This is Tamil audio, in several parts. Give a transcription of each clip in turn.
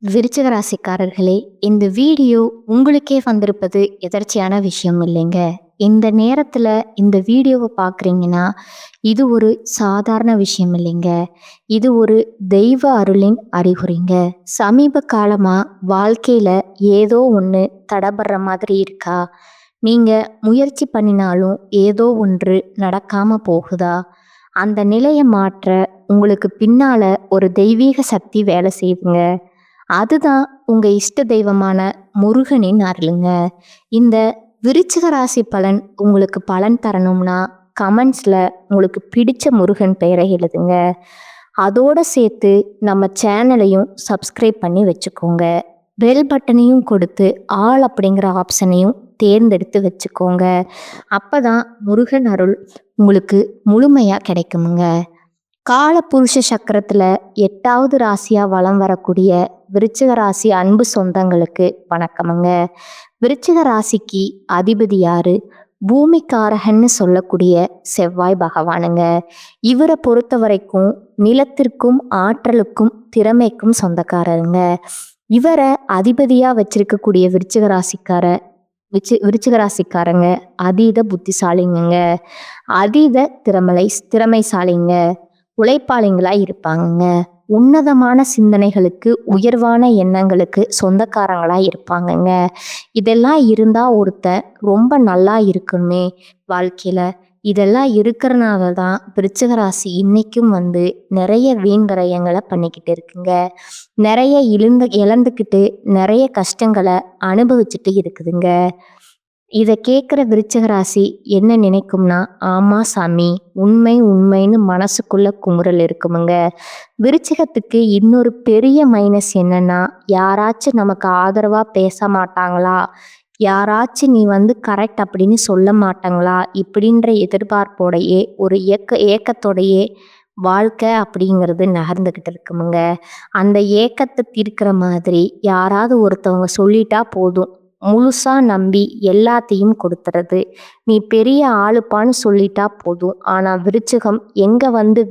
விருச்சிக ராசிக்காரர்களே, இந்த வீடியோ உங்களுக்கே வந்திருப்பது எதர்ச்சியான விஷயம் இல்லைங்க. இந்த நேரத்துல இந்த வீடியோவை பார்க்குறீங்கன்னா, இது ஒரு சாதாரண விஷயம் இல்லைங்க. இது ஒரு தெய்வ அருளின் அறிகுறிங்க. சமீப காலமா வாழ்க்கையில ஏதோ ஒன்று தடபடுற மாதிரி இருக்கா? நீங்க முயற்சி பண்ணினாலும் ஏதோ ஒன்று நடக்காம போகுதா? அந்த நிலையை மாற்ற உங்களுக்கு பின்னால ஒரு தெய்வீக சக்தி வேலை செய்யுதுங்க. அதுதான் உங்க இஷ்ட தெய்வமான முருகனின் அருளுங்க. இந்த விருச்சிக ராசி பலன் உங்களுக்கு பலன் தரணும்னா கமெண்ட்ஸ்ல உங்களுக்கு பிடிச்ச முருகன் பெயரை எழுதுங்க. அதோட சேர்த்து நம்ம சேனலையும் சப்ஸ்கிரைப் பண்ணி வச்சுக்கோங்க. பெல் பட்டனையும் கொடுத்து ஆல் அப்படிங்கிற ஆப்ஷனையும் தேர்ந்தெடுத்து வச்சுக்கோங்க. அப்பதான் முருகன் அருள் உங்களுக்கு முழுமையா கிடைக்குமுங்க. காலபுருஷ சக்கரத்துல 8வது ராசியா வலம் வரக்கூடிய விருச்சிக ராசி அன்பு சொந்தங்களுக்கு வணக்கமுங்க. விருச்சிக ராசிக்கு அதிபதி யாரு? பூமிக்காரகன்னு சொல்லக்கூடிய செவ்வாய் பகவானுங்க. இவரை பொறுத்த வரைக்கும் நிலத்திற்கும் ஆற்றலுக்கும் திறமைக்கும் சொந்தக்காரருங்க. இவரை அதிபதியா வச்சிருக்கக்கூடிய விருச்சிக ராசிக்காரங்க அதீத புத்திசாலிங்க, அதீத திறமைசாலிங்க, உழைப்பாளிங்களா இருப்பாங்க. உன்னதமான சிந்தனைகளுக்கு, உயர்வான எண்ணங்களுக்கு சொந்தக்காரங்களா இருப்பாங்கங்க. இதெல்லாம் இருந்தா ஒருத்தன் ரொம்ப நல்லா இருக்கணுமே வாழ்க்கையில. இதெல்லாம் இருக்கிறனால தான் விருச்சிக ராசி இன்னைக்கும் நிறைய வீண் விரயங்களை பண்ணிக்கிட்டு இருக்குங்க. நிறைய இழந்துக்கிட்டு நிறைய கஷ்டங்களை அனுபவிச்சுட்டு இருக்குதுங்க. இதை கேட்குற விருச்சிக ராசி என்ன நினைக்கும்னா, ஆமா சாமி, உண்மைன்னு மனசுக்குள்ள குமுறல் இருக்குமுங்க. விருச்சிகத்துக்கு இன்னொரு பெரிய மைனஸ் என்னன்னா, யாராச்சும் நமக்கு ஆதரவா பேச மாட்டாங்களா, யாராச்சும் நீ கரெக்ட் அப்படின்னு சொல்ல மாட்டாங்களா இப்படின்ற எதிர்பார்ப்போடையே ஒரு ஏக்கத்தோடையே வாழ்க்கை அப்படிங்கிறது நகர்ந்துக்கிட்டு இருக்குமுங்க. அந்த ஏக்கத்தை தீர்க்கிற மாதிரி யாராவது ஒருத்தவங்க சொல்லிட்டா போதும், முழுசா நம்பி எல்லாத்தையும் கொடுத்துறது. நீ பெரிய ஆளுப்பான்னு சொல்லிட்டா போதும். ஆனா விருச்சிகம் எங்க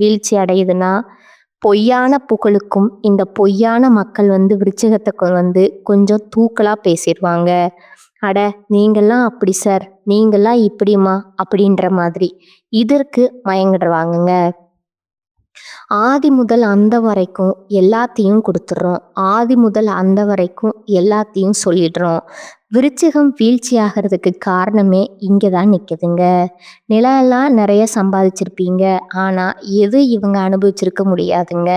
வீழ்ச்சி அடையுதுன்னா, பொய்யான புகழுக்கும் இந்த பொய்யான மக்கள் விருச்சிகத்தை கொஞ்சம் தூக்கலா பேசிடுவாங்க. அட, நீங்கெல்லாம் அப்படி சார், நீங்கெல்லாம் இப்படிமா அப்படின்ற மாதிரி இதற்கு மயங்கிடுவாங்கங்க. ஆதி முதல் அந்த வரைக்கும் எல்லாத்தையும் கொடுத்துட்றோம். ஆதி முதல் அந்த வரைக்கும் எல்லாத்தையும் சொல்லிடுறோம். விருச்சிகம் வீழ்ச்சி ஆகிறதுக்கு காரணமே இங்கே தான் நிற்குதுங்க. நிலம் நிறைய சம்பாதிச்சிருப்பீங்க, ஆனால் எது இவங்க அனுபவிச்சிருக்க முடியாதுங்க.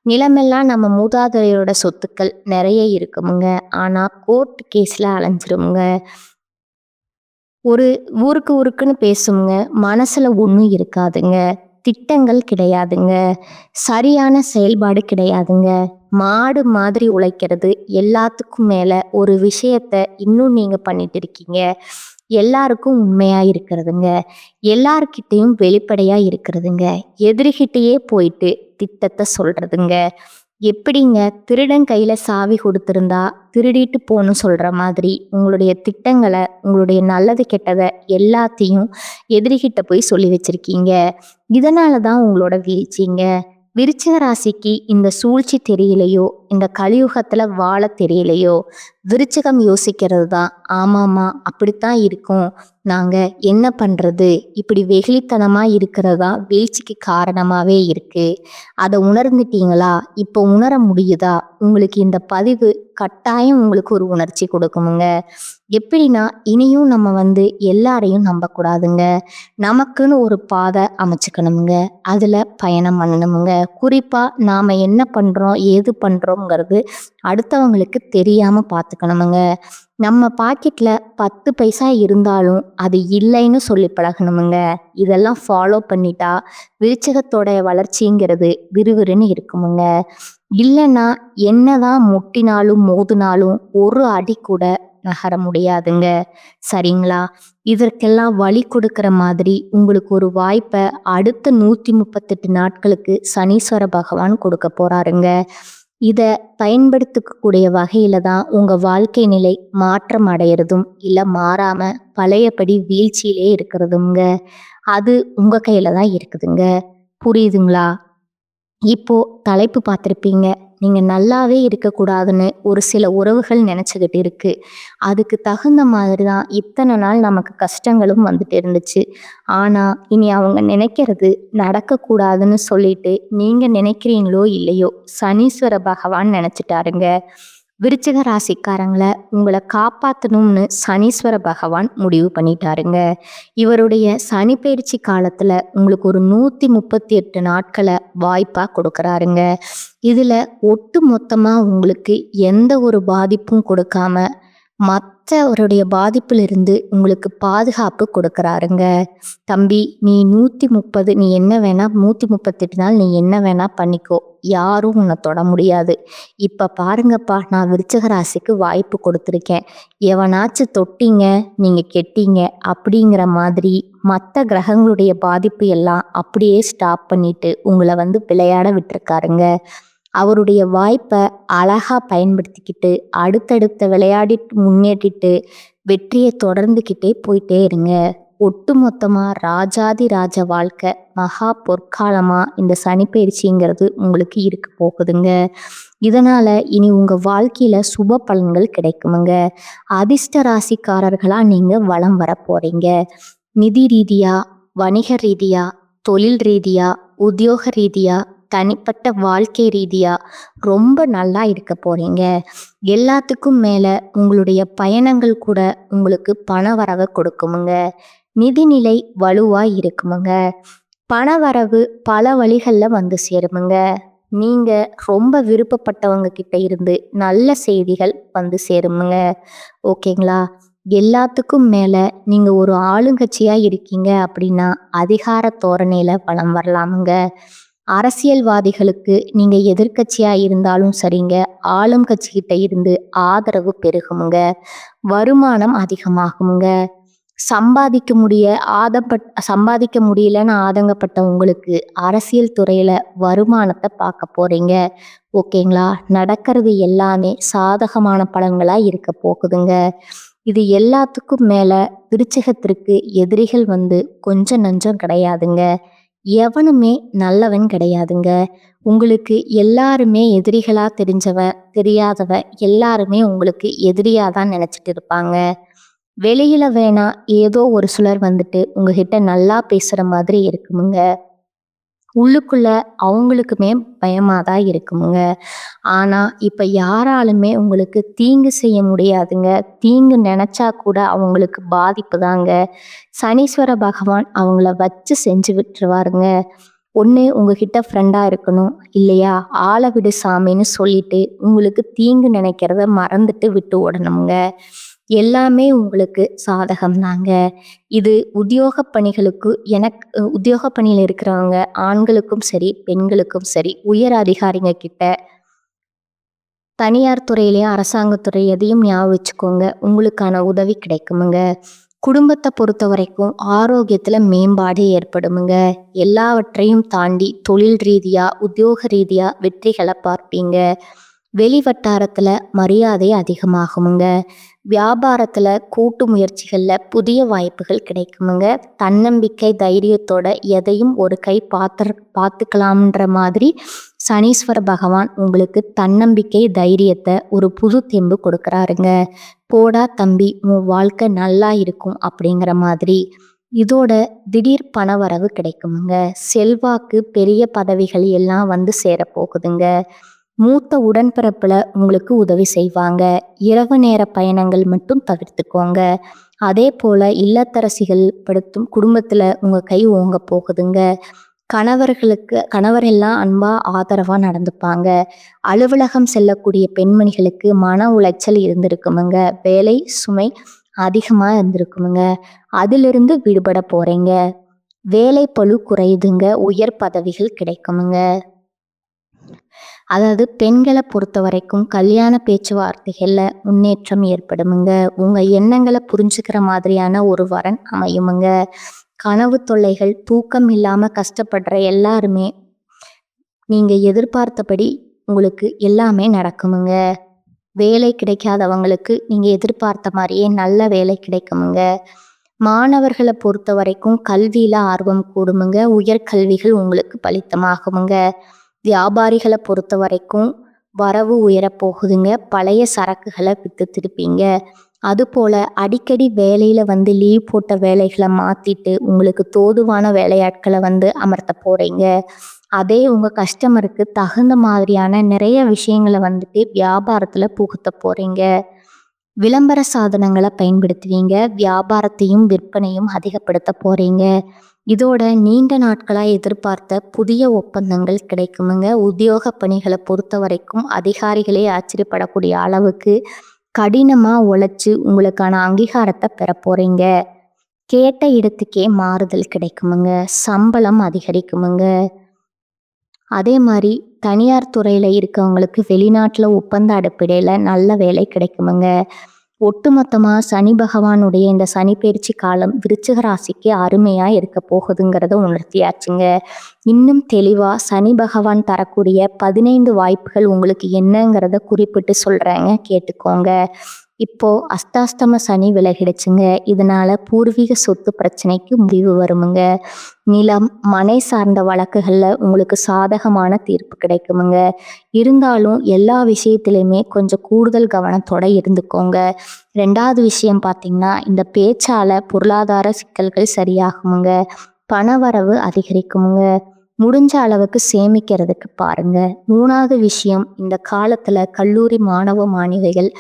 நிலமெல்லாம் நம்ம மூதாதையரோட சொத்துக்கள் நிறைய இருக்குமுங்க, ஆனால் கோர்ட் கேஸில் அலைஞ்சிருமுங்க. ஒரு ஊருக்குன்னு பேசுங்க, மனசுல ஒன்றும் இருக்காதுங்க. திட்டங்கள் கிடையாதுங்க, சரியான செயல்பாடு கிடையாதுங்க. மாடு மாதிரி உழைக்கிறது, எல்லாத்துக்கும் மேல ஒரு விஷயத்த இன்னும் நீங்க பண்ணிட்டு இருக்கீங்க. எல்லாருக்கும் உண்மையா இருக்கிறதுங்க, எல்லார்கிட்டையும் வெளிப்படையா இருக்கிறதுங்க, எதிரிகிட்டயே போயிட்டு திட்டத்தை சொல்றதுங்க. எப்படிங்க, திருடன் கையில சாவி கொடுத்திருந்தா திருடிட்டு போன்னு சொல்ற மாதிரி உங்களுடைய திட்டங்களை, உங்களுடைய நல்லது கெட்டதை எல்லாத்தையும் எதிரிகிட்ட போய் சொல்லி வச்சிருக்கீங்க. இதனால தான் உங்களோட வீழ்ச்சிங்க. விருச்சிக ராசிக்கு இந்த சூழ்ச்சி தெரியலையோ, இந்த கலியுகத்துல வாழ தெரியலையோ, விருச்சிகம் யோசிக்கிறது தான், ஆமாமா அப்படித்தான் இருக்கும், நாங்க என்ன பண்றது, இப்படி வெகுளித்தனமா இருக்கிறதா வீழ்ச்சிக்கு காரணமாவே இருக்கு. அதை உணர்ந்துட்டீங்களா? இப்போ உணர முடியுதா? உங்களுக்கு இந்த பதிவு கட்டாயம் உங்களுக்கு ஒரு உணர்ச்சி கொடுக்குமுங்க. எப்படின்னா, இனியும் நம்ம எல்லாரையும் நம்பக்கூடாதுங்க. நமக்குன்னு ஒரு பாதை அமைச்சுக்கணுங்க, அதுல பயணம் பண்ணணுமுங்க. குறிப்பா நாம என்ன பண்றோம், ஏது பண்றோங்கிறது அடுத்தவங்களுக்கு தெரியாம பார்த்துக்கணுமுங்க. நம்ம பாக்கெட்ல 10 பைசா இருந்தாலும் அது இல்லைன்னு சொல்லி பழகணுமுங்க. இதெல்லாம் ஃபாலோ பண்ணிட்டா விருச்சிகத்தோட வளர்ச்சிங்கிறது விறுவிறுன்னு இருக்குமுங்க. இல்லைன்னா என்னதான் முட்டினாலும் மோதினாலும் ஒரு அடி கூட நகர முடியாதுங்க. சரிங்களா? இதற்கெல்லாம் வழி கொடுக்கிற மாதிரி உங்களுக்கு ஒரு வாய்ப்பை அடுத்த 138 நாட்களுக்கு சனீஸ்வர பகவான் கொடுக்க போறாருங்க. இதை பயன்படுத்திக்கக்கூடிய வகையில தான் உங்க வாழ்க்கை நிலை மாற்றம் அடையிறதும் இல்லை மாறாம பழையபடி வீழ்ச்சியிலே இருக்கிறதுங்க. அது உங்க கையில தான் இருக்குதுங்க. புரியுதுங்களா? இப்போ தலைப்பு பார்த்துருப்பீங்க, நீங்க நல்லாவே இருக்கக்கூடாதுன்னு ஒரு சில உறவுகள் நினைச்சுக்கிட்டு இருக்கு. அதுக்கு தகுந்த மாதிரி தான் இத்தனை நாள் நமக்கு கஷ்டங்களும் வந்துட்டு இருந்துச்சு. ஆனா இனி அவங்க நினைக்கிறது நடக்கக்கூடாதுன்னு சொல்லிட்டு நீங்க நினைக்கிறீங்களோ இல்லையோ சனீஸ்வர பகவான் நினைச்சிட்டாருங்க. விருச்சிக ராசிக்காரங்களை உங்களை காப்பாற்றணும்னு சனீஸ்வர பகவான் முடிவு பண்ணிட்டாருங்க. இவருடைய சனி பயிற்சி காலத்துல உங்களுக்கு ஒரு 138 நாட்களை வாய்ப்பா கொடுக்கறாருங்க. இதுல ஒட்டு மொத்தமா உங்களுக்கு எந்த ஒரு பாதிப்பும் கொடுக்காம மற்றவருடைய பாதிப்பிலிருந்து உங்களுக்கு பாதுகாப்பு கொடுக்கறாருங்க. தம்பி, நீ 130 நீ என்ன வேணா 138 நாள் நீ என்ன வேணா பண்ணிக்கோ, யாரும் உன்னை தொட முடியாது. இப்ப பாருங்கப்பா, நான் விருச்சிக ராசிக்கு வாய்ப்பு கொடுத்துருக்கேன், எவனாச்சும் தொட்டீங்க நீங்க கெட்டீங்க அப்படிங்கிற மாதிரி மற்ற கிரகங்களுடைய பாதிப்பு எல்லாம் அப்படியே ஸ்டாப் பண்ணிட்டு உங்களை விளையாட விட்டுருக்காருங்க. அவருடைய வாய்ப்பை அழகா பயன்படுத்திக்கிட்டு அடுத்தடுத்த விளையாடிட்டு முன்னேற்றிட்டு வெற்றியை தொடர்ந்துக்கிட்டே போயிட்டே இருங்க. ஒட்டுமொத்தமா ராஜாதி ராஜ வாழ்க்கை மகா பொற்காலமா இந்த சனிப்பெயர்ச்சிங்கிறது உங்களுக்கு இருக்க போகுதுங்க. இதனால இனி உங்க வாழ்க்கையில சுப பலன்கள் கிடைக்குமுங்க. அதிர்ஷ்ட ராசிக்காரர்களா நீங்க வலம் வர போறீங்க. நிதி ரீதியா, வணிக ரீதியா, தொழில் ரீதியா, உத்தியோக ரீதியா, தனிப்பட்ட வாழ்க்கை ரீதியா ரொம்ப நல்லா இருக்க போறீங்க. எல்லாத்துக்கும் மேல உங்களுடைய பயணங்கள் கூட உங்களுக்கு பண வரவை கொடுக்குமுங்க. நிதிநிலை வலுவா இருக்குமுங்க. பண வரவு பல வழிகள்ல வந்து சேருமுங்க. நீங்க ரொம்ப விருப்பப்பட்டவங்க கிட்ட இருந்து நல்ல செய்திகள் வந்து சேருமுங்க. ஓகேங்களா? எல்லாத்துக்கும் மேல நீங்க ஒரு ஆளுங்கட்சியா இருக்கீங்க அப்படின்னா அதிகார தோரணையில வலம் வரலாமுங்க. அரசியல்வாதிகளுக்கு நீங்க எதிர்க்கட்சியா இருந்தாலும் சரிங்க, ஆளும் கட்சிகிட்ட இருந்து ஆதரவு பெருகுமுங்க. வருமானம் அதிகமாகுமுங்க. சம்பாதிக்க முடியலன்னு ஆதங்கப்பட்ட உங்களுக்கு அரசியல் துறையில வருமானத்தை பார்க்க போறீங்க. ஓகேங்களா? நடக்கிறது எல்லாமே சாதகமான பலன்களா இருக்க போகுதுங்க. இது எல்லாத்துக்கும் மேல விருச்சிகத்திற்கு எதிரிகள் கொஞ்சம் நஞ்சம் கிடையாதுங்க. எவனுமே நல்லவன் கிடையாதுங்க. உங்களுக்கு எல்லாருமே எதிரிகளா தெரியாதவ எல்லாருமே உங்களுக்கு எதிரியா தான் நினைச்சிட்டு இருப்பாங்க. வெளியில வேணா ஏதோ ஒரு சிலர் உங்ககிட்ட நல்லா பேசுற மாதிரி இருக்குமுங்க. உள்ளுக்குள்ள அவங்களுக்குமே பயமாதான் இருக்குமுங்க. ஆனா இப்ப யாராலுமே உங்களுக்கு தீங்கு செய்ய முடியாதுங்க. தீங்கு நினைச்சா கூட அவங்களுக்கு பாதிப்பு தாங்க. சனீஸ்வர பகவான் அவங்கள வச்சு செஞ்சு விட்டுருவாருங்க. ஒன்று உங்ககிட்ட ஃப்ரெண்டாக இருக்கணும், இல்லையா ஆளை விடு சாமின்னு சொல்லிட்டு உங்களுக்கு தீங்கு நினைக்கிறத மறந்துட்டு விட்டு ஓடணுங்க. எல்லாமே உங்களுக்கு சாதகம் தாங்க. இது உத்தியோக பணிகளுக்கு உத்தியோக பணியில் இருக்கிறவங்க ஆண்களுக்கும் சரி பெண்களுக்கும் சரி, உயர் அதிகாரிங்க கிட்ட, தனியார் துறையிலையும் அரசாங்கத்துறை எதையும் ஞாபகம் வச்சுக்கோங்க, உங்களுக்கான உதவி கிடைக்குமுங்க. குடும்பத்தை பொறுத்த வரைக்கும் ஆரோக்கியத்துல மேம்பாடு ஏற்படுமுங்க. எல்லாவற்றையும் தாண்டி தொழில் ரீதியா உத்தியோக ரீதியா வெற்றிகளை பார்ப்பீங்க. வெளி வட்டாரத்துல மரியாதை அதிகமாகுமுங்க. வியாபாரத்துல கூட்டு முயற்சிகள்ல புதிய வாய்ப்புகள் கிடைக்குமுங்க. தன்னம்பிக்கை தைரியத்தோட எதையும் ஒரு கை பார்த்துக்கலாம்ன்ற மாதிரி சனீஸ்வர பகவான் உங்களுக்கு தன்னம்பிக்கை தைரியத்தை ஒரு புது தெம்பு கொடுக்குறாருங்க. போடா தம்பி, உன் வாழ்க்கை நல்லா இருக்கும் அப்படிங்கிற மாதிரி. இதோட திடீர் பணவரவு கிடைக்குமுங்க. செல்வாக்கு பெரிய பதவிகள் எல்லாம் சேர போகுதுங்க. மூத்த உடன்பிறப்புல உங்களுக்கு உதவி செய்வாங்க. இரவு நேர பயணங்கள் மட்டும் தவிர்த்துக்கோங்க. அதே போல இல்லத்தரசிகள் படுத்தும் குடும்பத்துல உங்க கை ஓங்க போகுதுங்க. கணவர் எல்லாம் அன்பா ஆதரவா நடந்துப்பாங்க. அலுவலகம் செல்லக்கூடிய பெண்மணிகளுக்கு மன உளைச்சல் இருந்திருக்குமுங்க. வேலை சுமை அதிகமா இருந்திருக்குமுங்க. அதிலிருந்து விடுபட போறீங்க. வேலை பளு குறையுதுங்க. உயர் பதவிகள் கிடைக்குமுங்க. அதாவது பெண்களை பொறுத்த வரைக்கும் கல்யாண பேச்சுவார்த்தைகள்ல முன்னேற்றம் ஏற்படுமுங்க. உங்க எண்ணங்களை புரிஞ்சுக்கிற மாதிரியான ஒரு வரன் அமையுமுங்க. கனவு தொல்லைகள், தூக்கம் இல்லாம கஷ்டப்படுற எல்லாருமே நீங்க எதிர்பார்த்தபடி உங்களுக்கு எல்லாமே நடக்குமுங்க. வேலை கிடைக்காதவங்களுக்கு நீங்க எதிர்பார்த்த மாதிரியே நல்ல வேலை கிடைக்குமுங்க. மாணவர்களை பொறுத்த வரைக்கும் கல்வியில ஆர்வம் கூடுமுங்க. உயர்கல்விகள் உங்களுக்கு பலித்தமாகுமுங்க. வியாபாரிகளை பொறுத்த வரைக்கும் வரவு உயரப் போகுதுங்க. பழைய சரக்குகளை வித்து திருப்பீங்க. அதுபோல அடிக்கடி வேலையில வந்து லீவ் போட்ட வேலைகளை மாத்திட்டு உங்களுக்கு தோதுவான வேலையாட்களை வந்து அமர்த்த போறீங்க. அதே உங்க கஸ்டமருக்கு தகுந்த மாதிரியான நிறைய விஷயங்களை வந்துட்டு வியாபாரத்துல புகுத்த போறீங்க. விளம்பர சாதனங்களை பயன்படுத்துவீங்க. வியாபாரத்தையும் விற்பனையும் அதிகப்படுத்த போறீங்க. இதோட நீண்ட நாட்களா எதிர்பார்த்த புதிய ஒப்பந்தங்கள் கிடைக்குமுங்க. உத்தியோக பணிகளை பொறுத்த வரைக்கும் அதிகாரிகளே ஆச்சரியப்படக்கூடிய அளவுக்கு கடினமா உழைச்சு உங்களுக்கான அங்கீகாரத்தை பெற போறீங்க. கேட்ட இடத்துக்கே மாறுதல் கிடைக்குமுங்க. சம்பளம் அதிகரிக்குமுங்க. அதே மாதிரி தனியார் துறையில இருக்கவங்களுக்கு வெளிநாட்டுல ஒப்பந்த அடிப்படையில நல்ல வேலை கிடைக்குமுங்க. ஒட்டுமொத்தமா சனி பகவானுடைய இந்த சனி பயிற்சி காலம் விருச்சிக ராசிக்கு அருமையா இருக்க போகுதுங்கிறத உணர்த்தியாச்சுங்க. இன்னும் தெளிவா சனி பகவான் தரக்கூடிய 15 வாய்ப்புகள் உங்களுக்கு என்னங்கிறத குறிப்பிட்டு சொல்றேங்க, கேட்டுக்கோங்க. இப்போ அஸ்தாஷ்டம சனி விலகிடுச்சுங்க. இதனால பூர்வீக சொத்து பிரச்சனைக்கு முடிவு வருமுங்க. நிலம், மனை சார்ந்த வழக்குகள்ல உங்களுக்கு சாதகமான தீர்ப்பு கிடைக்குமுங்க. இருந்தாலும் எல்லா விஷயத்திலையுமே கொஞ்சம் கூடுதல் கவனத்தோட இருந்துக்கோங்க. 2வது விஷயம் பார்த்தீங்கன்னா, இந்த பேச்சால பொருளாதார சிக்கல்கள் சரியாகுமுங்க. பணவரவு அதிகரிக்குமுங்க. முடிஞ்ச அளவுக்கு சேமிக்கிறதுக்கு பாருங்க. 3வது விஷயம், இந்த காலத்துல கல்லூரி மாணவ மாணவிகள்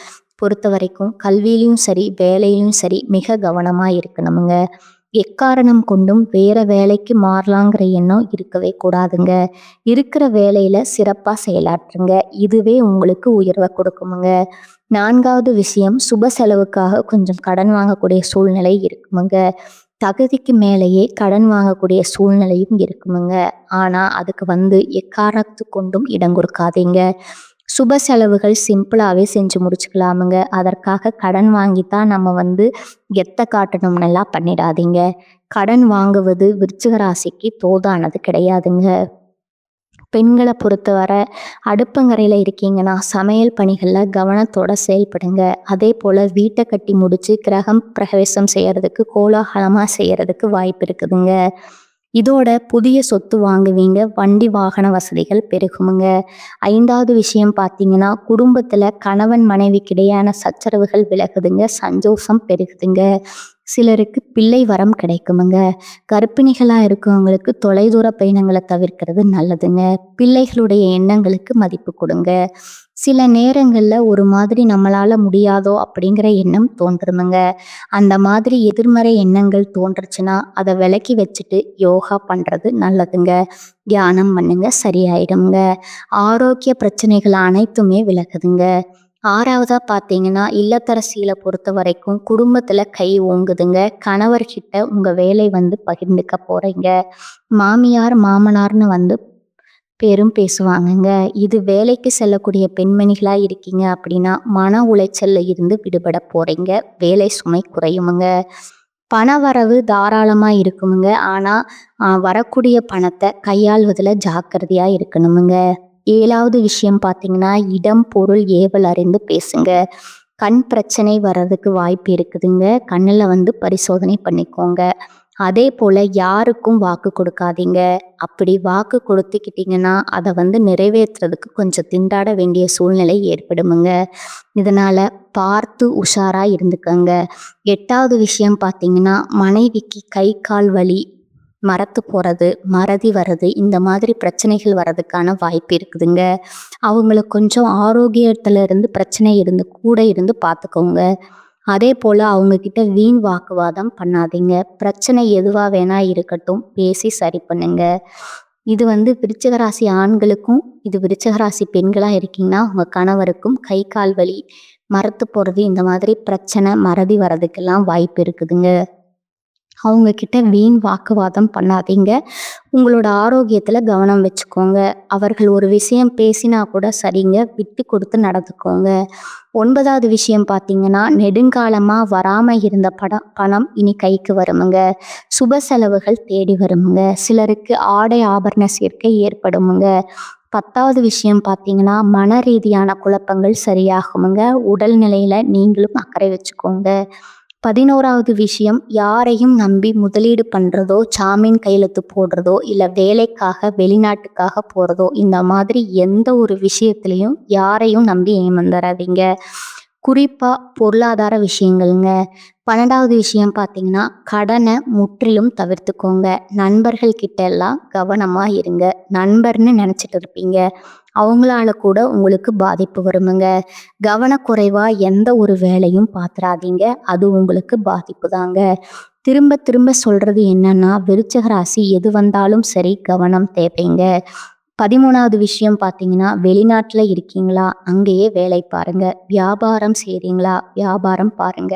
பொறுத்த வரைக்கும் கல்வியிலும் சரி வேலையிலும் சரி மிக கவனமா இருக்கணுமுங்க. எக்காரணம் கொண்டும் வேற வேலைக்கு மாறலாங்கிற எண்ணம் இருக்கவே கூடாதுங்க. இருக்கிற வேலையில சிறப்பா செயலாற்றுங்க. இதுவே உங்களுக்கு உயர்வை கொடுக்குமுங்க. 4வது விஷயம், சுப செலவுக்காக கொஞ்சம் கடன் வாங்கக்கூடிய சூழ்நிலை இருக்குமுங்க. தகுதிக்கு மேலேயே கடன் வாங்கக்கூடிய சூழ்நிலையும் இருக்குமுங்க. ஆனா அதுக்கு வந்து எக்காரணத்து கொண்டும் இடம் கொடுக்காதீங்க. சுப செலவுகள் சிம்பிளாவே செஞ்சு முடிச்சுக்கலாமுங்க. அதற்காக கடன் வாங்கித்தான் நம்ம வந்து கெத்த காட்டணும்னெல்லாம் பண்ணிடாதீங்க. கடன் வாங்குவது விருச்சிக ராசிக்கு தோதானது கிடையாதுங்க. பெண்களை பொறுத்தவரை அடுப்பங்கரையில் இருக்கீங்கன்னா சமையல் பணிகளில் கவனத்தோட செயல்படுங்க. அதே போல் வீட்டை கட்டி முடிச்சு கிரகம் பிரவேசம் செய்யறதுக்கு கோலாகலமாக செய்யறதுக்கு வாய்ப்பு இருக்குதுங்க. இதோட புதிய சொத்து வாங்குவீங்க. வண்டி வாகன வசதிகள் பெருகுமுங்க. 5வது விஷயம் பார்த்தீங்கன்னா, குடும்பத்தில் கணவன் மனைவிக்கு இடையான சச்சரவுகள் விலகுதுங்க. சந்தோஷம் பெருகுதுங்க. சிலருக்கு பிள்ளை வரம் கிடைக்குமுங்க. கர்ப்பிணிகளாக இருக்கவங்களுக்கு தொலைதூர பயணங்களை தவிர்க்கிறது நல்லதுங்க. பிள்ளைகளுடைய எண்ணங்களுக்கு மதிப்பு கொடுங்க. சில நேரங்களில் ஒரு மாதிரி நம்மளால முடியாதோ அப்படிங்கிற எண்ணம் தோன்றுமுங்க. அந்த மாதிரி எதிர்மறை எண்ணங்கள் தோன்றுச்சுன்னா அதை விலக்கி வச்சுட்டு யோகா பண்ணுறது நல்லதுங்க. தியானம் பண்ணுங்க, சரியாயிடுங்க. ஆரோக்கிய பிரச்சனைகள் அனைத்துமே விலகுதுங்க. 6வதா பார்த்தீங்கன்னா, இல்லத்தரசிகளை பொறுத்த வரைக்கும் குடும்பத்தில் கை ஓங்குதுங்க. கணவர்கிட்ட உங்கள் வேலை வந்து பகிர்ந்துக்க போகிறீங்க. மாமியார் மாமனார்னு வந்து பேரும் பேசுவாங்கங்க. இது வேலைக்கு செல்லக்கூடிய பெண்மணிகளாக இருக்கீங்க அப்படின்னா மன உளைச்சல்ல இருந்து விடுபட போகிறீங்க. வேலை சுமை குறையுமுங்க. பண வரவு தாராளமாக இருக்குமுங்க. ஆனால் வரக்கூடிய பணத்தை கையாள்வதில் ஜாக்கிரதையாக இருக்கணுமுங்க. 7வது விஷயம் பார்த்தீங்கன்னா, இடம் பொருள் ஏவல் அறிந்து பேசுங்க. கண் பிரச்சனை வர்றதுக்கு வாய்ப்பு இருக்குதுங்க. கண்ணில் வந்து பரிசோதனை பண்ணிக்கோங்க. அதே போல் யாருக்கும் வாக்கு கொடுக்காதீங்க. அப்படி வாக்கு கொடுத்துக்கிட்டிங்கன்னா அதை வந்து நிறைவேற்றுறதுக்கு கொஞ்சம் திண்டாட வேண்டிய சூழ்நிலை ஏற்படுமுங்க. இதனால் பார்த்து உஷாராக இருந்துக்கங்க. 8வது விஷயம் பார்த்தீங்கன்னா, மனைவிக்கு கை கால் வலி, மரத்து போகிறது, மறதி வர்றது, இந்த மாதிரி பிரச்சனைகள் வர்றதுக்கான வாய்ப்பு இருக்குதுங்க. அவங்கள கொஞ்சம் ஆரோக்கியத்தில் இருந்து பிரச்சனை இருந்து கூட இருந்து பார்த்துக்கோங்க. அதே போல் அவங்கக்கிட்ட வீண் வாக்குவாதம் பண்ணாதீங்க. பிரச்சனை எதுவாக வேணா இருக்கட்டும், பேசி சரி பண்ணுங்க. இது வந்து விருச்சிக ராசி ஆண்களுக்கும், இது விருச்சிக ராசி பெண்களாக இருக்கீங்கன்னா உங்கள் கணவருக்கும் கை கால் வலி, மரத்து போகிறது, இந்த மாதிரி பிரச்சனை மறதி வர்றதுக்கெல்லாம் வாய்ப்பு இருக்குதுங்க. அவங்கக்கிட்ட வீண் வாக்குவாதம் பண்ணாதீங்க. உங்களோட ஆரோக்கியத்தில் கவனம் வச்சுக்கோங்க. அவர்கள் ஒரு விஷயம் பேசினா கூட சரிங்க, விட்டு கொடுத்து நடந்துக்கோங்க. 9வது விஷயம் பார்த்தீங்கன்னா, நெடுங்காலமாக வராமல் இருந்த பணம் இனி கைக்கு வருமுங்க. சுப செலவுகள் தேடி வருமுங்க. சிலருக்கு ஆடை ஆபரண சேர்க்கை ஏற்படுமுங்க. 10வது விஷயம் பார்த்தீங்கன்னா, மன ரீதியான குழப்பங்கள் சரியாகுமுங்க. உடல்நிலையில் நீங்களும் அக்கறை வச்சுக்கோங்க. 11வது விஷயம், யாரையும் நம்பி முதலீடு பண்ணுறதோ, ஜாமீன் கையெழுத்து போடுறதோ, இல்லை வேலைக்காக வெளிநாட்டுக்காக போகிறதோ, இந்த மாதிரி எந்த ஒரு விஷயத்துலையும் யாரையும் நம்பி ஏமாந்துடாதீங்க. குறிப்பாக பொருளாதார விஷயங்கள்ங்க. 12வது விஷயம் பார்த்தீங்கன்னா, கடனை முற்றிலும் தவிர்த்துக்கோங்க. நண்பர்கள் கிட்ட எல்லாம் கவனமாக இருங்க. நண்பர்னு நினச்சிட்டு இருப்பீங்க, அவங்களால கூட உங்களுக்கு பாதிப்பு வருமுங்க. கவனக்குறைவாக எந்த ஒரு வேலையும் பார்த்துறாதீங்க, அது உங்களுக்கு பாதிப்பு தாங்க. திரும்ப திரும்ப சொல்கிறது என்னன்னா, விருச்சிக ராசி எது வந்தாலும் சரி கவனம் தேவைங்க. 13வது விஷயம் பார்த்தீங்கன்னா, வெளிநாட்டில் இருக்கீங்களா, அங்கேயே வேலை பாருங்க. வியாபாரம் செய்கிறீங்களா, வியாபாரம் பாருங்க.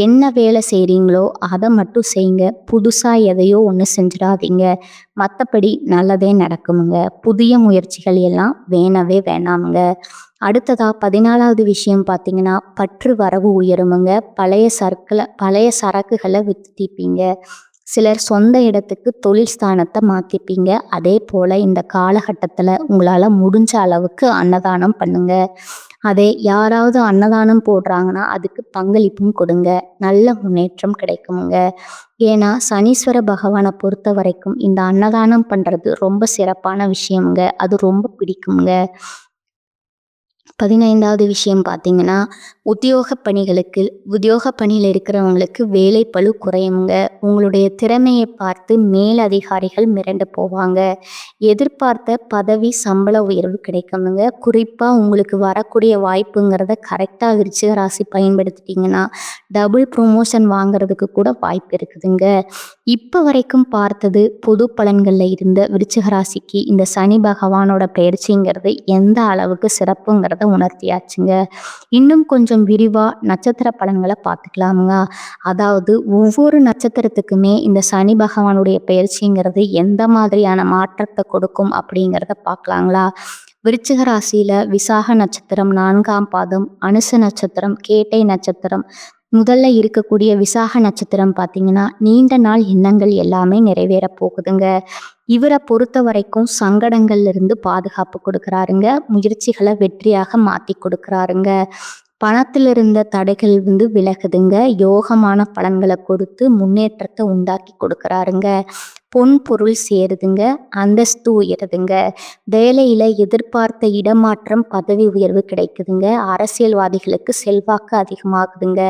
என்ன வேலை செய்கிறீங்களோ அதை மட்டும் செய்யுங்க. புதுசாக எதையோ ஒன்று செஞ்சிடாதீங்க. மற்றபடி நல்லதே நடக்குமுங்க. புதிய முயற்சிகள் எல்லாம் வேணவே வேணாமுங்க. அடுத்ததா 14வது விஷயம் பார்த்தீங்கன்னா, பற்று வரவு உயருமுங்க. பழைய சரக்குகளை விற்று தீப்பீங்க. சிலர் சொந்த இடத்துக்கு தொழில் ஸ்தானத்தை மாற்றிப்பீங்க. அதே போல் இந்த காலகட்டத்தில் உங்களால் முடிஞ்ச அளவுக்கு அன்னதானம் பண்ணுங்க. அதே யாராவது அன்னதானம் போடுறாங்கன்னா அதுக்கு பங்களிப்பும் கொடுங்க. நல்ல முன்னேற்றம் கிடைக்குமுங்க. ஏன்னா சனீஸ்வர பகவானை பொறுத்த வரைக்கும் இந்த அன்னதானம் பண்ணுறது ரொம்ப சிறப்பான விஷயமுங்க. அது ரொம்ப பிடிக்குங்க. 15வது விஷயம் பார்த்தீங்கன்னா, உத்தியோக பணியில் இருக்கிறவங்களுக்கு வேலை பளு குறையுங்க. உங்களுடைய திறமையை பார்த்து மேல் அதிகாரிகள் மிரண்டு போவாங்க. எதிர்பார்த்த பதவி சம்பள உயர்வு கிடைக்குமுங்க. குறிப்பாக உங்களுக்கு வரக்கூடிய வாய்ப்புங்கிறத கரெக்டாக விருச்சிக ராசி பயன்படுத்திட்டிங்கன்னா டபுள் ப்ரொமோஷன் வாங்கிறதுக்கு கூட வாய்ப்பு இருக்குதுங்க. இப்போ வரைக்கும் பார்த்தது பொது பலன்களில் இருந்த விருச்சிக ராசிக்கு இந்த சனி பகவானோட பயிற்சிங்கிறது எந்த அளவுக்கு சிறப்புங்கிறத உணர்த்தியாச்சுங்க. இன்னும் கொஞ்சம் விரிவாக நட்சத்திர பலன்களை பார்த்துக்கலாமுங்க. அதாவது ஒவ்வொரு நட்சத்திரத்துக்குமே இந்த சனி பகவானுடைய பயிற்சிங்கிறது எந்த மாதிரியான மாற்றத்தை கொடுக்கும் அப்படிங்கிறத பார்க்கலாங்களா. விருச்சிக ராசியில் விசாக நட்சத்திரம் 4ஆம் பாதம், அனுச நட்சத்திரம், கேட்டை நட்சத்திரம் முதல்ல இருக்கக்கூடிய விசாக நட்சத்திரம் பார்த்தீங்கன்னா, நீண்ட நாள் எண்ணங்கள் எல்லாமே நிறைவேற போகுதுங்க. இவரை பொறுத்த வரைக்கும் சங்கடங்கள்ல இருந்து பாதுகாப்பு கொடுக்குறாருங்க. முயற்சிகளை வெற்றியாக மாற்றி கொடுக்குறாருங்க. பணத்தில் இருந்த தடைகள் விலகுதுங்க. யோகமான பலன்களை கொடுத்து முன்னேற்றத்தை உண்டாக்கி கொடுக்குறாருங்க. பொன் பொருள் சேருதுங்க. அந்தஸ்து உயருதுங்க. வேலையில் எதிர்பார்த்த இடமாற்றம், பதவி உயர்வு கிடைக்குதுங்க. அரசியல்வாதிகளுக்கு செல்வாக்கு அதிகமாகுதுங்க.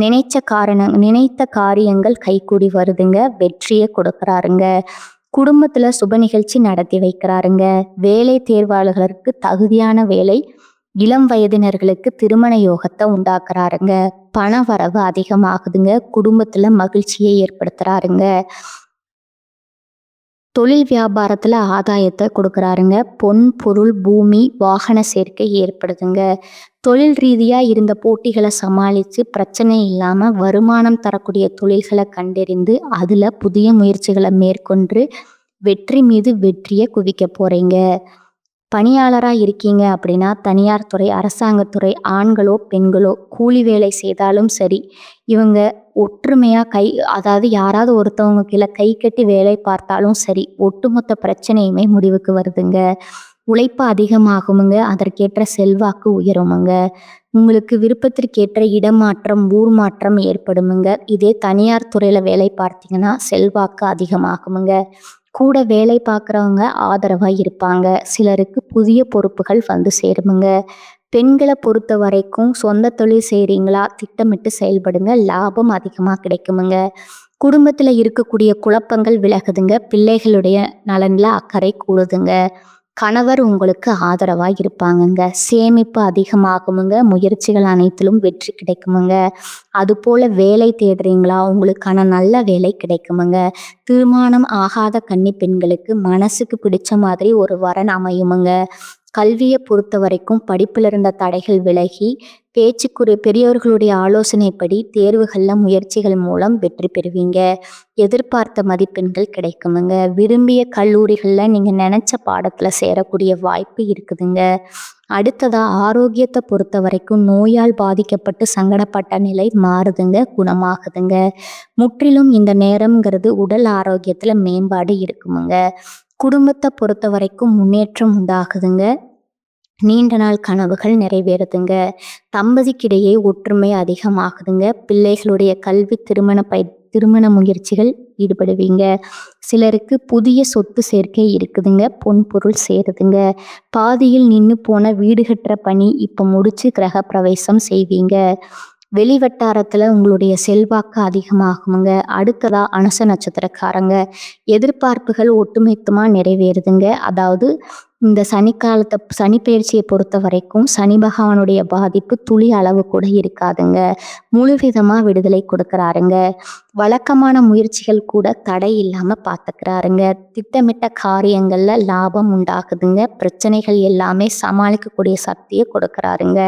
நினைத்த காரியங்கள் கைகூடி வருதுங்க. வெற்றியை கொடுக்குறாருங்க. குடும்பத்தில் சுப நிகழ்ச்சி நடத்தி வைக்கிறாருங்க. வேலை தேர்வாளர்களுக்கு தகுதியான வேலை, இளம் வயதினர்களுக்கு திருமண யோகத்தை உண்டாக்குறாருங்க. பண வரவு அதிகமாகுதுங்க. குடும்பத்தில் மகிழ்ச்சியை ஏற்படுத்துறாருங்க. தொழில் வியாபாரத்தில் ஆதாயத்தை கொடுக்குறாருங்க. பொன் பொருள் பூமி வாகன சேர்க்கை ஏற்படுதுங்க. தொழில் ரீதியாக இருந்த போட்டிகளை சமாளித்து பிரச்சனை இல்லாமல் வருமானம் தரக்கூடிய தொழில்களை கண்டறிந்து அதில் புதிய முயற்சிகளை மேற்கொண்டு வெற்றி மீது வெற்றியை குவிக்க போகிறீங்க. பணியாளராக இருக்கீங்க அப்படின்னா தனியார் துறை, அரசாங்கத்துறை, ஆண்களோ பெண்களோ கூலி வேலை செய்தாலும் சரி, இவங்க ஒற்றுமையாக அதாவது யாராவது ஒருத்தவங்க கீழே கை கட்டி வேலை பார்த்தாலும் சரி, ஒட்டுமொத்த பிரச்சனையுமே முடிவுக்கு வருதுங்க. உழைப்பு அதிகமாகுமுங்க. அதற்கேற்ற செல்வாக்கு உயருமுங்க. உங்களுக்கு விருப்பத்திற்கேற்ற இடமாற்றம், ஊர் மாற்றம் ஏற்படுமுங்க. இதே தனியார் துறையில் வேலை பார்த்தீங்கன்னா செல்வாக்கு அதிகமாகுமுங்க. கூட வேலை பார்க்குறவங்க ஆதரவாக இருப்பாங்க. சிலருக்கு புதிய பொறுப்புகள் சேருமுங்க. பெண்களை பொறுத்த வரைக்கும் சொந்த தொழில் செய்கிறீங்களா, திட்டமிட்டு செயல்படுங்க. லாபம் அதிகமாக கிடைக்குமுங்க. குடும்பத்தில் இருக்கக்கூடிய குழப்பங்கள் விலகுதுங்க. பிள்ளைகளுடைய நலனில் அக்கறை கூடுதுங்க. கணவர் உங்களுக்கு ஆதரவாக இருப்பாங்கங்க. சேமிப்பு அதிகமாகுமுங்க. முயற்சிகள் அனைத்திலும் வெற்றி கிடைக்குமுங்க. அதுபோல் வேலை தேடுறீங்களா, உங்களுக்கான நல்ல வேலை கிடைக்குமுங்க. திருமணம் ஆகாத கன்னி பெண்களுக்கு மனசுக்கு பிடிச்ச மாதிரி ஒரு வரன் அமையுமுங்க. கல்வியை பொறுத்த வரைக்கும் படிப்பில் இருந்த தடைகள் விலகி பெரியவர்களுடைய ஆலோசனைப்படி தேர்வுகளில் முயற்சிகள் மூலம் வெற்றி பெறுவீங்க. எதிர்பார்த்த மதிப்பெண்கள் கிடைக்குமுங்க. விரும்பிய கல்லூரிகளில் நீங்கள் நினச்ச பாடத்தில் சேரக்கூடிய வாய்ப்பு இருக்குதுங்க. அடுத்ததா ஆரோக்கியத்தை பொறுத்த வரைக்கும் நோயால் பாதிக்கப்பட்டு சங்கடப்பட்ட நிலை மாறுதுங்க, குணமாகுதுங்க. முற்றிலும் இந்த நேரம்ங்கிறது உடல் ஆரோக்கியத்தில் மேம்பாடு இருக்குமுங்க. குடும்பத்தை பொறுத்த வரைக்கும் முன்னேற்றம் உண்டாகுதுங்க. நீண்ட நாள் கனவுகள் நிறைவேறுதுங்க. தம்பதிக்கிடையே ஒற்றுமை அதிகமாகுதுங்க. பிள்ளைகளுடைய கல்வி திருமண முயற்சிகள் ஈடுபடுவீங்க. சிலருக்கு புதிய சொத்து சேர்க்கை இருக்குதுங்க. பொன் பொருள் சேருதுங்க. பாதியில் நின்னு போன வீடு கட்டுற பணி இப்ப முடிச்சு கிரக பிரவேசம் செய்வீங்க. வெளிவட்டாரத்துல உங்களுடைய செல்வாக்கு அதிகமாகுங்க. அடுத்ததா அனுச நட்சத்திரக்காரங்க, எதிர்பார்ப்புகள் ஒட்டுமொத்தமா நிறைவேறுதுங்க. அதாவது இந்த சனி பெயர்ச்சியை பொறுத்த வரைக்கும் சனி பகவானுடைய பாதிப்பு துளி அளவு கூட இருக்காதுங்க. முழுவிதமா விடுதலை கொடுக்கறாருங்க. வழக்கமான முயற்சிகள் கூட தடை இல்லாம பார்த்துக்கிறாருங்க. திட்டமிட்ட காரியங்கள்ல லாபம் உண்டாகுதுங்க. பிரச்சனைகள் எல்லாமே சமாளிக்கக்கூடிய சக்தியை கொடுக்கறாருங்க.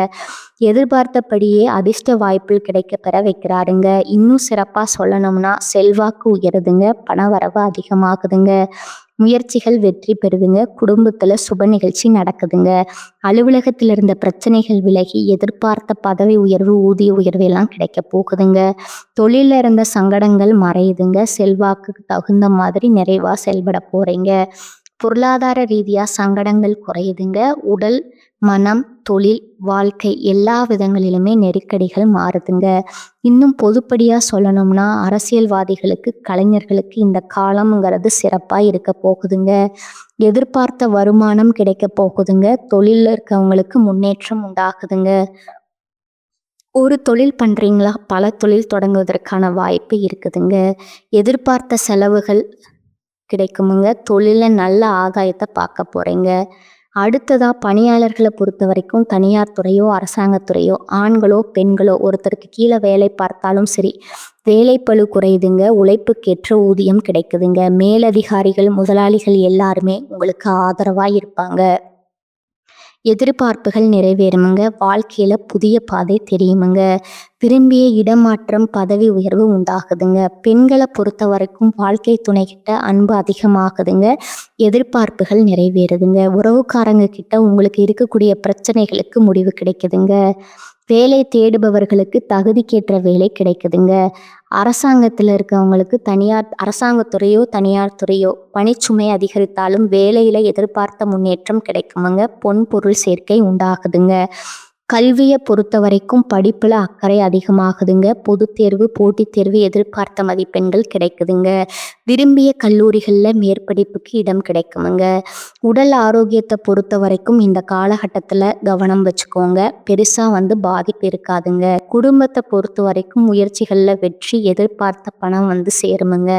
எதிர்பார்த்தபடியே அதிர்ஷ்ட வாய்ப்புகள் கிடைக்க பெற வைக்கிறாருங்க. இன்னும் சிறப்பா சொல்லணும்னா செல்வாக்கு உயருதுங்க. பணவரவு அதிகமாகுதுங்க. முயற்சிகள் வெற்றி பெறுதுங்க. குடும்பத்துல சுப நிகழ்ச்சி நடக்குதுங்க. அலுவலகத்தில் இருந்த பிரச்சனைகள் விலகி எதிர்பார்த்த பதவி உயர்வு, ஊதிய உயர்வு எல்லாம் கிடைக்க போகுதுங்க. தொழில இருந்த சங்கடங்கள் மறையுதுங்க. செல்வாக்குக்கு தகுந்த மாதிரி நிறைவா செயல்பட போறீங்க. பொருளாதார ரீதியா சங்கடங்கள் குறையுதுங்க. உடல், மனம், தொழில், வாழ்க்கை எல்லா விதங்களிலுமே நெருக்கடிகள் மாறுதுங்க. இன்னும் பொதுப்படியா சொல்லணும்னா அரசியல்வாதிகளுக்கு, கலைஞர்களுக்கு இந்த காலம்ங்கிறது சிறப்பா இருக்க போகுதுங்க. எதிர்பார்த்த வருமானம் கிடைக்க போகுதுங்க. தொழில்ல இருக்கவங்களுக்கு முன்னேற்றம் உண்டாகுதுங்க. ஒரு தொழில் பண்றீங்களா? பல தொழில் தொடங்குவதற்கான வாய்ப்பு இருக்குதுங்க. எதிர்பார்த்த செலவுகள் கிடைக்குமுங்க. தொழில நல்ல ஆதாயத்தை பார்க்க போறீங்க. அடுத்ததா பணியாளர்களை பொறுத்த வரைக்கும் தனியார் துறையோ அரசாங்கத்துறையோ ஆண்களோ பெண்களோ ஒருத்தருக்கு கீழே வேலை பார்த்தாலும் சரி, வேலைப்பளு குறையுதுங்க. உழைப்புக்கேற்ற ஊதியம் கிடைக்குதுங்க. மேலதிகாரிகள், முதலாளிகள் எல்லாருமே உங்களுக்கு ஆதரவா இருப்பாங்க. எதிர்பார்ப்புகள் நிறைவேறுமுங்க. வாழ்க்கையில புதிய பாதை தெரியுமுங்க. விரும்பிய இடமாற்றம், பதவி உயர்வு உண்டாகுதுங்க. பெண்களை பொறுத்த வரைக்கும் வாழ்க்கை துணைகிட்ட அன்பு அதிகமாகுதுங்க. எதிர்பார்ப்புகள் நிறைவேறுதுங்க. உறவுக்காரங்க கிட்ட உங்களுக்கு இருக்கக்கூடிய பிரச்சனைகளுக்கு முடிவு கிடைக்குதுங்க. வேலை தேடுபவர்களுக்கு தகுதிக்கேற்ற வேலை கிடைக்குதுங்க. அரசாங்கத்தில் இருக்கவங்களுக்கு அரசாங்கத்துறையோ தனியார் துறையோ பணிச்சுமை அதிகரித்தாலும் வேலையில எதிர்பார்த்த முன்னேற்றம் கிடைக்குமுங்க. பொன் பொருள் சேர்க்கை உண்டாகுதுங்க. கல்வியை பொறுத்த வரைக்கும் படிப்புல அக்கறை அதிகமாகுதுங்க. பொதுத் தேர்வு, போட்டித் தேர்வு எதிர்பார்த்த மதிப்பெண்கள் கிடைக்குதுங்க. விரும்பிய கல்லூரிகளில் மேற்படிப்புக்கு இடம் கிடைக்குமுங்க. உடல் ஆரோக்கியத்தை பொறுத்த வரைக்கும் இந்த காலகட்டத்தில் கவனம் வச்சுக்கோங்க. பெருசாக பாதிப்பு இருக்காதுங்க. குடும்பத்தை பொறுத்த வரைக்கும் முயற்சிகளில் வெற்றி, எதிர்பார்த்த பணம் சேருமுங்க.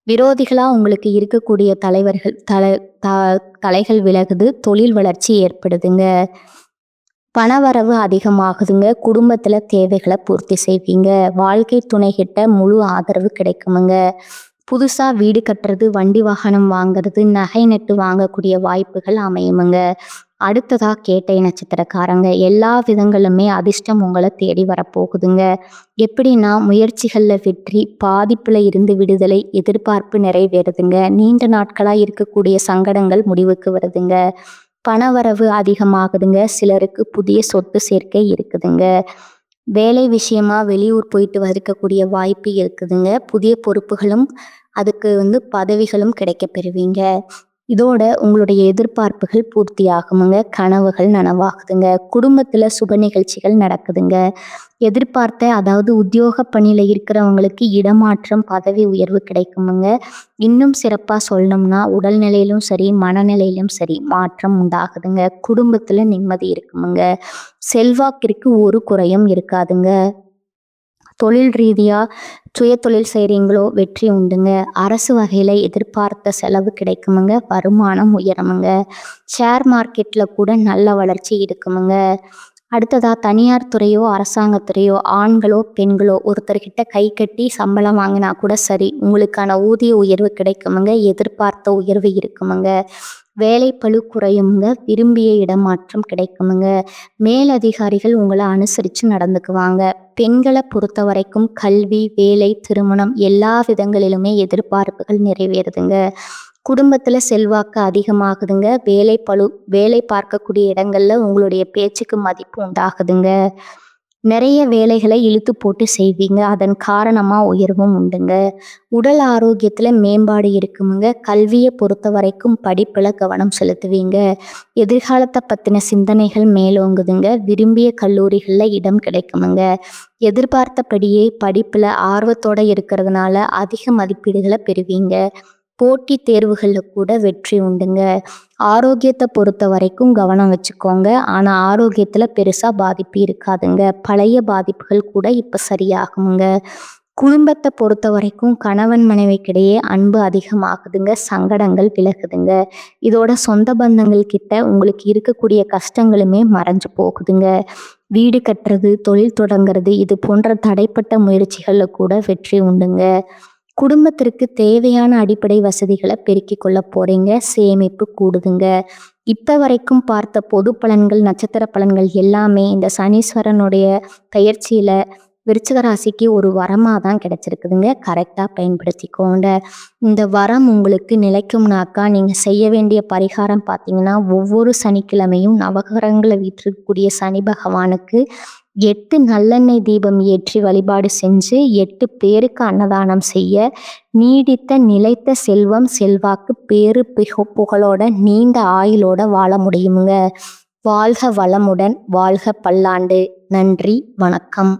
விரோதிகளாக உங்களுக்கு இருக்கக்கூடிய தலைகள் விலகுது. தொழில் வளர்ச்சி ஏற்படுதுங்க. பணவரவு அதிகமாகுதுங்க. குடும்பத்துல தேவைகளை பூர்த்தி செய்வீங்க. வாழ்க்கை துணைகிட்ட முழு ஆதரவு கிடைக்குமுங்க. புதுசா வீடு கட்டுறது, வண்டி வாகனம் வாங்குறது, நகை நட்டு வாங்கக்கூடிய வாய்ப்புகள் அமையுமுங்க. அடுத்ததா கேட்டை நட்சத்திரக்காரங்க, எல்லா விதங்களுமே அதிர்ஷ்டம் உங்களை தேடி வரப்போகுதுங்க. எப்படின்னா முயற்சிகள்ல வெற்றி, பாதிப்புல இருந்து விடுதலை, எதிர்பார்ப்பு நிறைவேறுதுங்க. நீண்ட நாட்களா இருக்கக்கூடிய சங்கடங்கள் முடிவுக்கு வருதுங்க. பணவரவு அதிகமாகுதுங்க. சிலருக்கு புதிய சொத்து சேர்க்கை இருக்குதுங்க. வேலை விஷயமா வெளியூர் போயிட்டு இருக்கக்கூடிய வாய்ப்பு இருக்குதுங்க. புதிய பொறுப்புகளும் அதுக்கு பதவிகளும் கிடைக்க பெறுவீங்க. இதோட உங்களுடைய எதிர்பார்ப்புகள் பூர்த்தி ஆகுமுங்க. கனவுகள் நனவாகுதுங்க. குடும்பத்துல சுப நிகழ்ச்சிகள் நடக்குதுங்க. அதாவது உத்தியோக பணியில இருக்கிறவங்களுக்கு இடமாற்றம், பதவி உயர்வு கிடைக்குமுங்க. இன்னும் சிறப்பா சொல்லணும்னா உடல்நிலையிலும் சரி, மனநிலையிலும் சரி மாற்றம் உண்டாகுதுங்க. குடும்பத்துல நிம்மதி இருக்குமுங்க. செல்வாக்கிற்கு ஒரு குறையும் இருக்காதுங்க. தொழில் ரீதியா சுய தொழில் செய்கிறீங்களோ வெற்றி உண்டுங்க. அரசு வகையில் எதிர்பார்த்த செலவு கிடைக்குமுங்க. வருமானம் உயரமுங்க. ஷேர் மார்க்கெட்டில் கூட நல்ல வளர்ச்சி இருக்குமுங்க. அடுத்ததா தனியார் துறையோ அரசாங்கத்துறையோ ஆண்களோ பெண்களோ ஒருத்தர்கிட்ட கை கட்டி சம்பளம் வாங்கினா கூட சரி, உங்களுக்கான ஊதிய உயர்வு கிடைக்குமுங்க. எதிர்பார்த்த உயர்வு இருக்குமுங்க. வேலைப்பளு குறையுமுங்க. விரும்பிய இடமாற்றம் கிடைக்குமுங்க. மேலதிகாரிகள் உங்களை அனுசரித்து நடந்துக்குவாங்க. பெண்களை பொறுத்த வரைக்கும் கல்வி, வேலை, திருமணம் எல்லா விதங்களிலுமே எதிர்பார்ப்புகள் நிறைவேறுதுங்க. குடும்பத்துல செல்வாக்கு அதிகமாகுதுங்க. வேலை பார்க்கக்கூடிய இடங்கள்ல உங்களுடைய பேச்சுக்கு மதிப்பு உண்டாகுதுங்க. நிறைய வேலைகளை இழுத்து போட்டு செய்வீங்க. அதன் காரணமா உயர்வும் உண்டுங்க. உடல் ஆரோக்கியத்துல மேம்பாடு இருக்குமுங்க. கல்வியை பொறுத்த வரைக்கும் படிப்புல கவனம் செலுத்துவீங்க. எதிர்காலத்தை பத்தின சிந்தனைகள் மேலோங்குதுங்க. விரும்பிய கல்லூரிகள்ல இடம் கிடைக்குமுங்க. எதிர்பார்த்தபடியே படிப்புல ஆர்வத்தோட இருக்கிறதுனால அதிக மதிப்பீடுகளை பெறுவீங்க. போட்டித் தேர்வுகள்ல கூட வெற்றி உண்டுங்க. ஆரோக்கியத்தை பொறுத்த வரைக்கும் கவனம் வச்சுக்கோங்க. ஆனா ஆரோக்கியத்துல பெருசா பாதிப்பு இருக்காதுங்க. பழைய பாதிப்புகள் கூட இப்ப சரியாகுங்க. குடும்பத்தை பொறுத்த வரைக்கும் கணவன் மனைவிக்கிடையே அன்பு அதிகமாகுதுங்க. சங்கடங்கள் விலகுதுங்க. இதோட சொந்த பந்தங்கள் கிட்ட உங்களுக்கு இருக்கக்கூடிய கஷ்டங்களுமே மறைஞ்சு போகுதுங்க. வீடு கட்டுறது, தொழில் தொடங்குறது, இது போன்ற தடைப்பட்ட முயற்சிகள்ல கூட வெற்றி உண்டுங்க. குடும்பத்திற்கு தேவையான அடிப்படை வசதிகளை பெருக்கிக் கொள்ள போறீங்க. சேமிப்பு கூடுதுங்க. இப்ப வரைக்கும் பார்த்த பொது பலன்கள், நட்சத்திர பலன்கள் எல்லாமே இந்த சனீஸ்வரனுடைய பெயர்ச்சியில விருச்சிக ராசிக்கு ஒரு வரமா தான் கிடைச்சிருக்குதுங்க. கரெக்டா பயன்படுத்திக்கோங்க. இந்த வரம் உங்களுக்கு நிலைக்கும்னாக்கா நீங்க செய்ய வேண்டிய பரிகாரம் பார்த்தீங்கன்னா, ஒவ்வொரு சனிக்கிழமையும் நவகிரகங்களை வீற்றிருக்கக்கூடிய சனி பகவானுக்கு 8 நல்லெண்ணெய் தீபம் ஏற்றி வழிபாடு செஞ்சு 8 பேருக்கு அன்னதானம் செய்ய நீடித்த நிலைத்த செல்வம், செல்வாக்கு, பேரு, புகழோட நீண்ட ஆயுளோட வாழ முடியுமுங்க. வாழ்க வளமுடன், வாழ்க பல்லாண்டு. நன்றி, வணக்கம்.